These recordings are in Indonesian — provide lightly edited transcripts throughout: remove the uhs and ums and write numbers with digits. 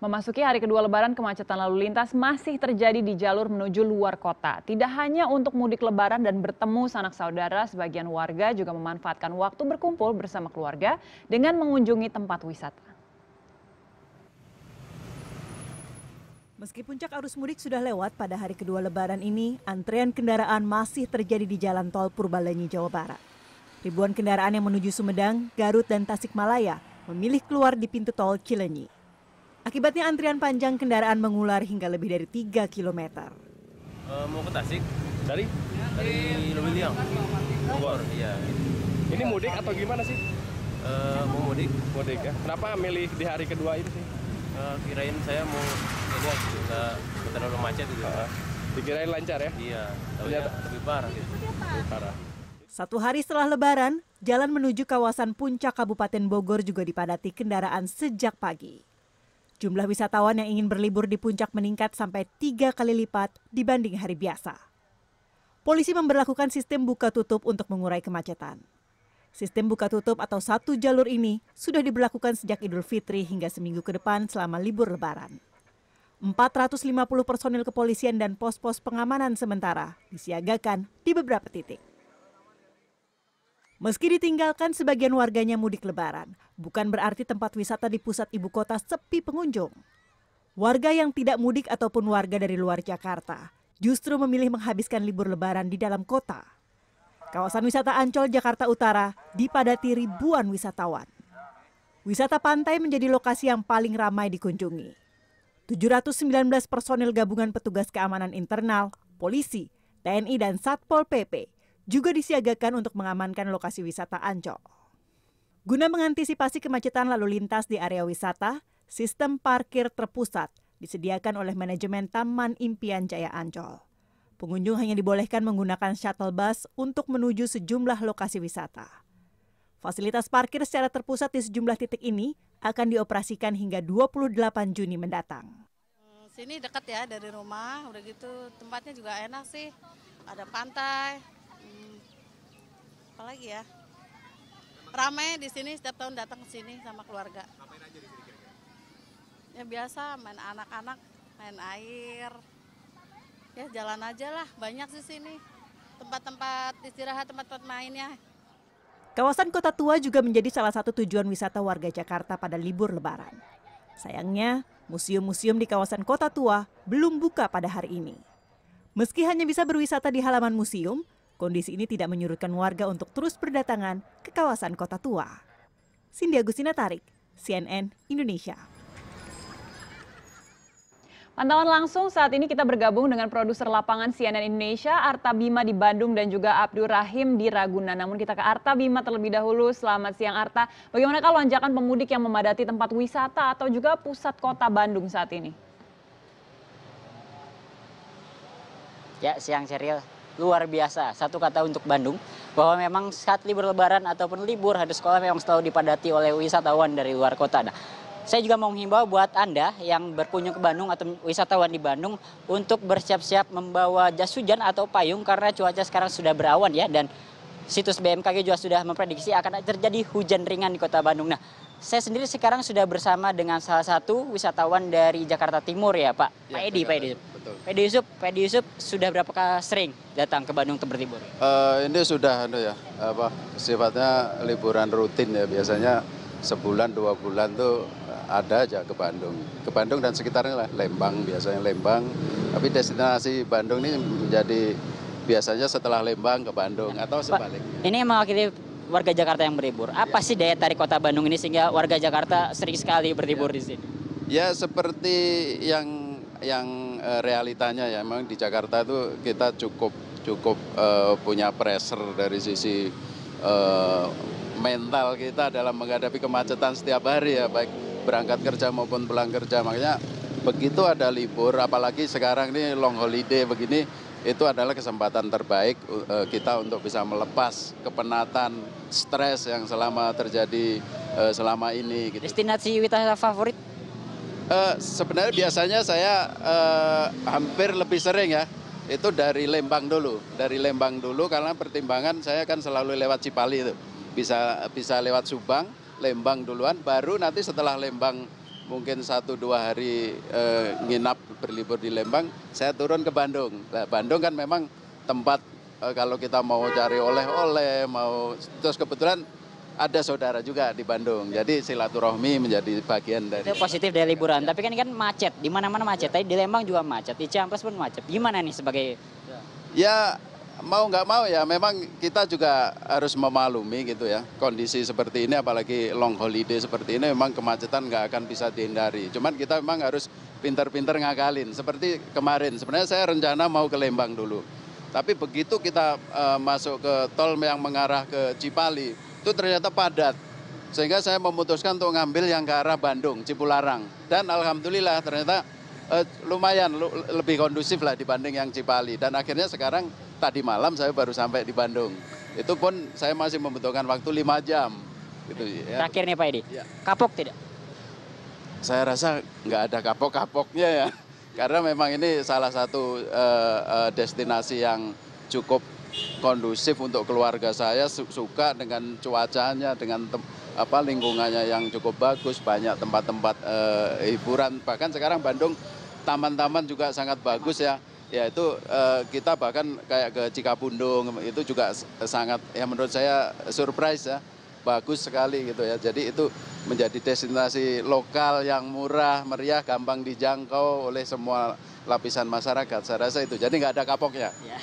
Memasuki hari kedua Lebaran, kemacetan lalu lintas masih terjadi di jalur menuju luar kota. Tidak hanya untuk mudik Lebaran dan bertemu sanak saudara, sebagian warga juga memanfaatkan waktu berkumpul bersama keluarga dengan mengunjungi tempat wisata. Meski puncak arus mudik sudah lewat pada hari kedua Lebaran ini, antrean kendaraan masih terjadi di Jalan Tol Purbalenyi, Jawa Barat. Ribuan kendaraan yang menuju Sumedang, Garut, dan Tasikmalaya memilih keluar di pintu tol Cilenyi. Akibatnya antrian panjang kendaraan mengular hingga lebih dari 3 km. Mau ke Tasik? Dari Lewiliang. Bogor, iya. Ini mudik atau gimana sih? Mau mudik. Mudik ya. Kenapa milih di hari kedua ini sih? Kirain saya mau ini nggak terlalu macet gitu. Dikirain lancar ya? Iya, tapi lebih parah gitu. Lebih parah. 1 hari setelah Lebaran, jalan menuju kawasan Puncak Kabupaten Bogor juga dipadati kendaraan sejak pagi. Jumlah wisatawan yang ingin berlibur di puncak meningkat sampai 3 kali lipat dibanding hari biasa. Polisi memberlakukan sistem buka tutup untuk mengurai kemacetan. Sistem buka tutup atau 1 jalur ini sudah diberlakukan sejak Idul Fitri hingga seminggu ke depan selama libur Lebaran. 450 personil kepolisian dan pos-pos pengamanan sementara disiagakan di beberapa titik. Meski ditinggalkan sebagian warganya mudik Lebaran, bukan berarti tempat wisata di pusat ibu kota sepi pengunjung. Warga yang tidak mudik ataupun warga dari luar Jakarta justru memilih menghabiskan libur Lebaran di dalam kota. Kawasan wisata Ancol, Jakarta Utara dipadati ribuan wisatawan. Wisata pantai menjadi lokasi yang paling ramai dikunjungi. 719 personil gabungan petugas keamanan internal, polisi, TNI, dan Satpol PP juga disiagakan untuk mengamankan lokasi wisata Ancol. Guna mengantisipasi kemacetan lalu lintas di area wisata, sistem parkir terpusat disediakan oleh manajemen Taman Impian Jaya Ancol. Pengunjung hanya dibolehkan menggunakan shuttle bus untuk menuju sejumlah lokasi wisata. Fasilitas parkir secara terpusat di sejumlah titik ini akan dioperasikan hingga 28 Juni mendatang. Sini dekat ya dari rumah, udah gitu tempatnya juga enak sih, ada pantai. Apalagi ya, ramai di sini, setiap tahun datang ke sini sama keluarga. Ngapain aja di sini kira-kira? Ya biasa, main anak-anak, main air. Ya jalan aja lah, banyak sih sini. Tempat-tempat istirahat, tempat-tempat mainnya. Kawasan Kota Tua juga menjadi salah satu tujuan wisata warga Jakarta pada libur Lebaran. Sayangnya, museum-museum di kawasan Kota Tua belum buka pada hari ini. Meski hanya bisa berwisata di halaman museum, kondisi ini tidak menyurutkan warga untuk terus berdatangan ke kawasan Kota Tua. Cindy Agustina Tarik, CNN Indonesia. Pantauan langsung saat ini kita bergabung dengan produser lapangan CNN Indonesia, Arta Bima di Bandung dan juga Abdur Rahim di Ragunan. Namun kita ke Arta Bima terlebih dahulu. Selamat siang Arta. Bagaimanakah lonjakan pemudik yang memadati tempat wisata atau juga pusat kota Bandung saat ini? Ya, siang Sheryl. Luar biasa. Satu kata untuk Bandung, bahwa memang saat libur Lebaran ataupun libur hari sekolah memang selalu dipadati oleh wisatawan dari luar kota. Nah, saya juga mau menghimbau buat Anda yang berkunjung ke Bandung atau wisatawan di Bandung untuk bersiap-siap membawa jas hujan atau payung karena cuaca sekarang sudah berawan ya, dan situs BMKG juga sudah memprediksi akan terjadi hujan ringan di kota Bandung. Nah, saya sendiri sekarang sudah bersama dengan salah satu wisatawan dari Jakarta Timur ya Pak, Ya, Pak Edi. Pak Edi Yusuf sudah berapa sering datang ke Bandung untuk berlibur? Ini sudah sifatnya liburan rutin ya, biasanya sebulan 2 bulan tuh ada aja ke Bandung dan sekitarnya lah, Lembang biasanya Lembang, tapi destinasi Bandung ini menjadi biasanya setelah Lembang ke Bandung atau sebaliknya. Ini mewakili warga Jakarta yang berlibur. Apa sih daya tarik kota Bandung ini sehingga warga Jakarta sering sekali berlibur di sini? Ya seperti yang realitanya ya, memang di Jakarta itu kita cukup punya pressure dari sisi mental kita dalam menghadapi kemacetan setiap hari ya, baik berangkat kerja maupun pulang kerja. Makanya begitu ada libur, apalagi sekarang ini long holiday begini, itu adalah kesempatan terbaik kita untuk bisa melepas kepenatan, stres yang selama terjadi selama ini. Gitu. Destinasi wisata favorit? Sebenarnya biasanya saya hampir lebih sering ya, itu dari Lembang dulu. Dari Lembang dulu karena pertimbangan saya kan selalu lewat Cipali itu. Bisa lewat Subang, Lembang duluan, baru nanti setelah Lembang mungkin 1-2 hari nginap berlibur di Lembang, saya turun ke Bandung. Nah, Bandung kan memang tempat kalau kita mau cari oleh-oleh, terus kebetulan ada saudara juga di Bandung. Jadi silaturahmi menjadi bagian dari. Itu positif dari liburan, tapi kan macet, di mana-mana macet. Tadi di Lembang juga macet, di Ciamplas pun macet. Gimana nih sebagai? Ya mau nggak mau ya memang kita juga harus memaklumi gitu ya. Kondisi seperti ini apalagi long holiday seperti ini memang kemacetan nggak akan bisa dihindari. Cuman kita memang harus pinter-pinter ngakalin. Seperti kemarin sebenarnya saya rencana mau ke Lembang dulu. Tapi begitu kita masuk ke tol yang mengarah ke Cipali, itu ternyata padat. Sehingga saya memutuskan untuk ngambil yang ke arah Bandung, Cipularang. Dan alhamdulillah ternyata lumayan lebih kondusif lah dibanding yang Cipali. Dan akhirnya sekarang tadi malam saya baru sampai di Bandung. Itu pun saya masih membutuhkan waktu 5 jam. Gitu, ya. Terakhir nih Pak Edi, Ya. kapok tidak? Saya rasa nggak ada kapok-kapoknya ya. Karena memang ini salah satu destinasi yang cukup kondusif untuk keluarga saya, suka dengan cuacanya, dengan lingkungannya yang cukup bagus, banyak tempat-tempat hiburan. Bahkan sekarang Bandung taman-taman juga sangat bagus ya. Ya itu kita bahkan kayak ke Cikapundung itu juga sangat ya menurut saya surprise ya. Bagus sekali gitu ya. Jadi itu menjadi destinasi lokal yang murah, meriah, gampang dijangkau oleh semua lapisan masyarakat. Saya rasa itu. Jadi nggak ada kapoknya. Ya.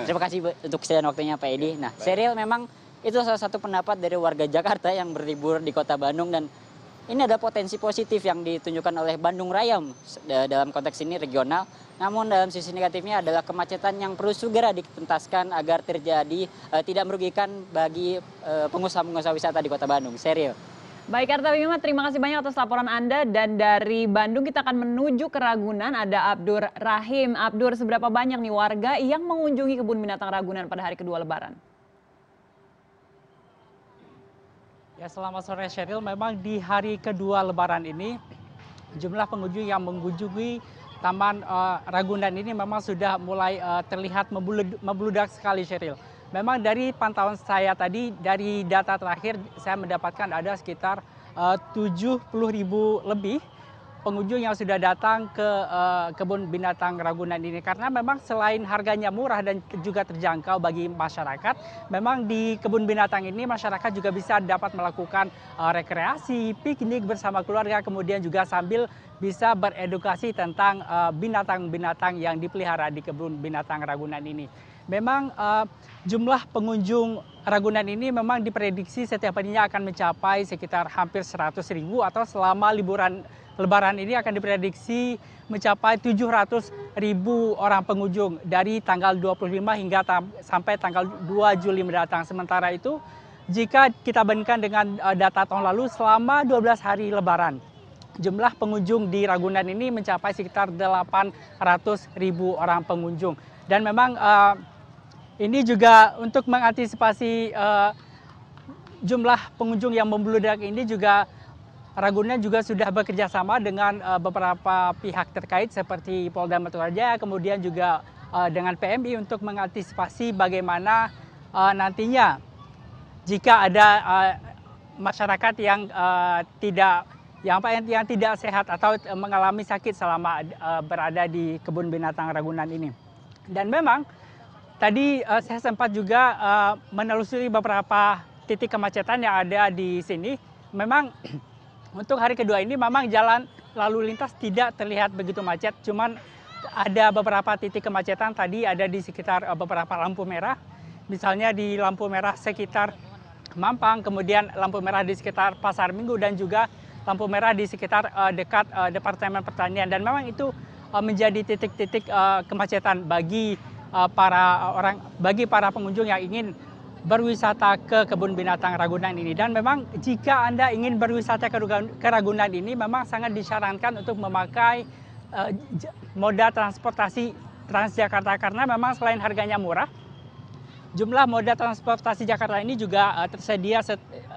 Terima kasih untuk kesediaan waktunya Pak Edi. Nah, Sheryl memang itu salah satu pendapat dari warga Jakarta yang berlibur di kota Bandung, dan ini ada potensi positif yang ditunjukkan oleh Bandung Raya dalam konteks ini regional. Namun dalam sisi negatifnya adalah kemacetan yang perlu segera dituntaskan agar terjadi tidak merugikan bagi pengusaha-pengusaha wisata di kota Bandung. Sheryl. Baik Arta Bima, terima kasih banyak atas laporan Anda. Dan dari Bandung kita akan menuju ke Ragunan, ada Abdur Rahim. Abdur, seberapa banyak nih warga yang mengunjungi kebun binatang Ragunan pada hari kedua Lebaran? Ya, selamat sore Sheryl. Memang di hari kedua Lebaran ini jumlah pengunjung yang mengunjungi Taman Ragunan ini memang sudah mulai terlihat membludak sekali Sheryl. Memang dari pantauan saya tadi, dari data terakhir saya mendapatkan ada sekitar 70.000 lebih pengunjung yang sudah datang ke kebun binatang Ragunan ini. Karena memang selain harganya murah dan juga terjangkau bagi masyarakat, memang di kebun binatang ini masyarakat juga bisa dapat melakukan rekreasi, piknik bersama keluarga, kemudian juga sambil bisa beredukasi tentang binatang-binatang yang dipelihara di kebun binatang Ragunan ini. Memang jumlah pengunjung Ragunan ini memang diprediksi setiap harinya akan mencapai sekitar hampir 100.000, atau selama liburan Lebaran ini akan diprediksi mencapai 700.000 orang pengunjung dari tanggal 25 hingga sampai tanggal 2 Juli mendatang. Sementara itu, jika kita bandingkan dengan data tahun lalu, selama 12 hari Lebaran, jumlah pengunjung di Ragunan ini mencapai sekitar 800.000 orang pengunjung. Dan memang ini juga untuk mengantisipasi jumlah pengunjung yang membludak ini juga Ragunan juga sudah bekerja sama dengan beberapa pihak terkait seperti Polda Metro Jaya, kemudian juga dengan PMI untuk mengantisipasi bagaimana nantinya jika ada masyarakat yang tidak sehat atau mengalami sakit selama berada di kebun binatang Ragunan ini. Dan memang tadi saya sempat juga menelusuri beberapa titik kemacetan yang ada di sini. Memang untuk hari kedua ini memang jalan lalu lintas tidak terlihat begitu macet, cuman ada beberapa titik kemacetan tadi ada di sekitar beberapa lampu merah. Misalnya di lampu merah sekitar Mampang, kemudian lampu merah di sekitar Pasar Minggu, dan juga lampu merah di sekitar dekat Departemen Pertanian. Dan memang itu menjadi titik-titik kemacetan bagi para pengunjung yang ingin berwisata ke kebun binatang Ragunan ini. Dan memang jika Anda ingin berwisata ke Ragunan ini, memang sangat disarankan untuk memakai moda transportasi Transjakarta, karena memang selain harganya murah, jumlah moda transportasi Jakarta ini juga tersedia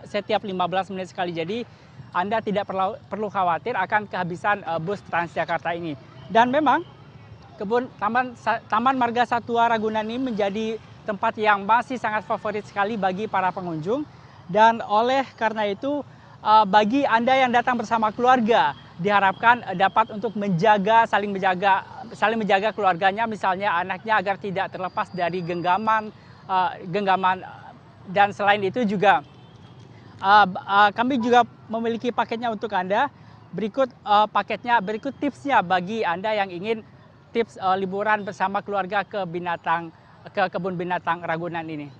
setiap 15 menit sekali. Jadi Anda tidak perlu khawatir akan kehabisan bus Transjakarta ini. Dan memang Taman Marga Satwa Ragunan ini menjadi tempat yang masih sangat favorit sekali bagi para pengunjung. Dan oleh karena itu, bagi Anda yang datang bersama keluarga diharapkan dapat untuk saling menjaga keluarganya, misalnya anaknya agar tidak terlepas dari genggaman dan selain itu juga kami juga memiliki paketnya untuk Anda. Berikut berikut tipsnya bagi Anda yang ingin tips liburan bersama keluarga ke kebun binatang Ragunan ini.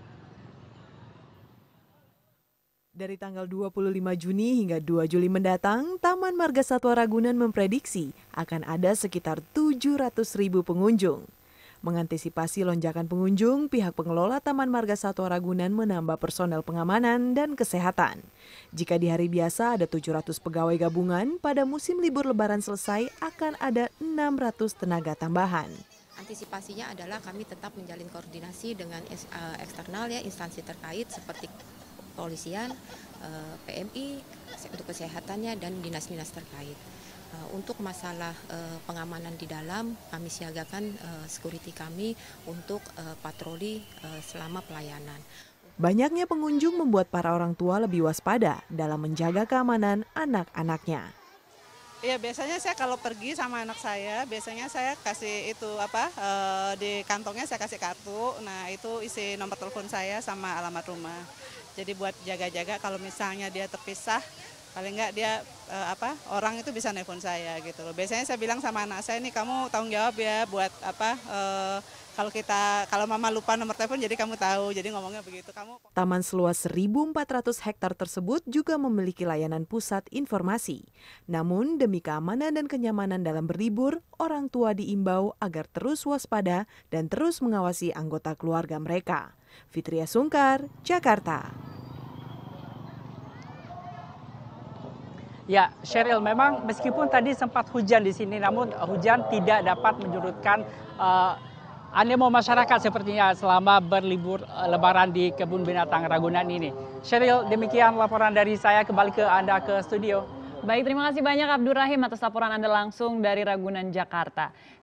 Dari tanggal 25 Juni hingga 2 Juli mendatang, Taman Marga Satwa Ragunan memprediksi akan ada sekitar 700.000 pengunjung. Mengantisipasi lonjakan pengunjung, pihak pengelola Taman Marga Satwa Ragunan menambah personel pengamanan dan kesehatan. Jika di hari biasa ada 700 pegawai gabungan, pada musim libur Lebaran selesai akan ada 600 tenaga tambahan. Antisipasinya adalah kami tetap menjalin koordinasi dengan eksternal ya, instansi terkait seperti kepolisian, PMI untuk kesehatannya dan dinas-dinas terkait. Untuk masalah pengamanan di dalam, kami siagakan security kami untuk patroli selama pelayanan. Banyaknya pengunjung membuat para orang tua lebih waspada dalam menjaga keamanan anak-anaknya. Ya biasanya saya kalau pergi sama anak saya, biasanya saya kasih itu di kantongnya saya kasih kartu. Nah itu isi nomor telepon saya sama alamat rumah. Jadi buat jaga-jaga kalau misalnya dia terpisah, paling enggak dia orang itu bisa nelpon saya gitu loh. Biasanya saya bilang sama anak saya, nih kamu tanggung jawab ya buat kalau mama lupa nomor telepon jadi kamu tahu. Jadi ngomongnya begitu. Taman seluas 1.400 hektar tersebut juga memiliki layanan pusat informasi. Namun demi keamanan dan kenyamanan dalam berlibur, orang tua diimbau agar terus waspada dan terus mengawasi anggota keluarga mereka. Fitria Sungkar, Jakarta. Ya, Sheryl, memang meskipun tadi sempat hujan di sini, namun hujan tidak dapat menyurutkan animo masyarakat sepertinya selama berlibur Lebaran di kebun binatang Ragunan ini. Sheryl, demikian laporan dari saya, kembali ke Anda ke studio. Baik, terima kasih banyak Abdur Rahim atas laporan Anda langsung dari Ragunan, Jakarta.